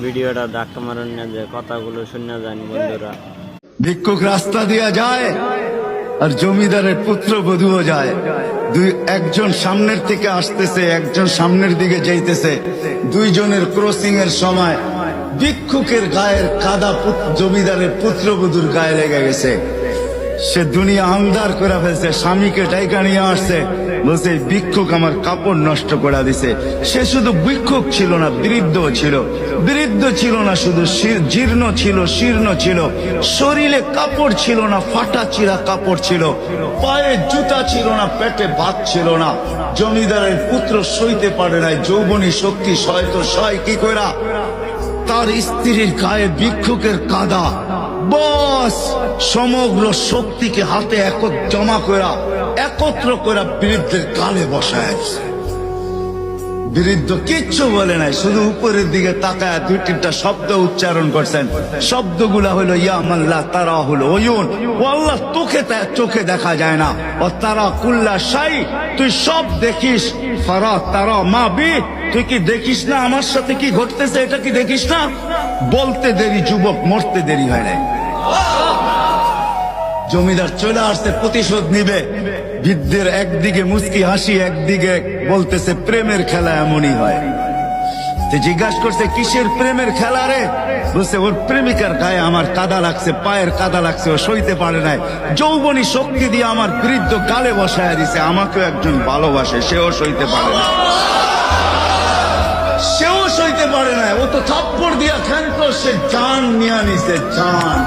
ভিডিওটা ধাক্কা মারেন না, যে কথাগুলো শুনে যান বন্ধুরা। ভিক্ষুক রাস্তা দিয়া যায় আর জমিদারের পুত্রবধূও যায়। একজন সামনের থেকে আসতেছে, একজন সামনের দিকে যাইতেছে। দুইজনের ক্রসিং এর সময় ভিক্ষুকের গায়ের কাদা জমিদারের পুত্রবধূর গায়ে লেগে গেছে। সে দুনিয়া আন্ধার করে ফেলছে, স্বামীকে ডাইকা নিয়ে আসছে, বলছে ভিক্ষুক আমার কাপড় নষ্ট করে দিছে। সে শুধু ভিক্ষুক ছিল না, বৃদ্ধ ছিল। বৃদ্ধ ছিল না শুধু, জীর্ণ ছিল, শীর্ণ ছিল। শরীরে কাপড় ছিল না, ফাটা চিরা কাপড় ছিল। পায়ে জুতা ছিল না, পেটে ভাত ছিল না। জমিদারের পুত্র সইতে পারে নাই, যৌবনী শক্তি সয় কি কইরা তার স্ত্রীর গায়ে ভিক্ষুকের কাদা, বস সমগ্র শক্তিকে হাতে একত্র করে বৃদ্ধের কালে বসায়। বৃদ্ধ কিচ্ছু বলে নাই, শুধু উপরের দিকে তাকায় দুই তিনটা শব্দ উচ্চারণ করছেন। শব্দগুলা হলো ইয়া মাল্লা তারা হলো ওয়ুন, ও আল্লাহ চোখে দেখা যায় না। ও তারা কুল্লা শাই, তুই সব দেখিস। ফারা তারা মা বি, তুই কি দেখিস না আমার সাথে কি ঘটতেছে? এটা কি দেখিস না? বলতে দেরি যুবক, মরতে দেরি হয় নাই। জমিদার চলে আসছে, প্রতিশোধ নিবে। বৃদ্ধের একদিকে মুস্কি হাসি, একদিকে বলতেছে প্রেমের খেলা এমনই হয়। জিজ্ঞাসা করছে কিসের প্রেমের খেলা রে? বলছে ওর প্রেমিকার গায়ে আমার কাদা লাগছে, পায়ের কাদা লাগছে, ও সইতে পারে নাই। যৌবনী শক্তি দিয়ে আমার বৃদ্ধ গালে বসায় দিছে। আমাকেও একজন ভালোবাসে, সেও সইতে পারে না। সেও সইতে পারে না, ও তো থাপ্পড় দিয়া খেলতো, সে জান নিয়ে নিছে, জান।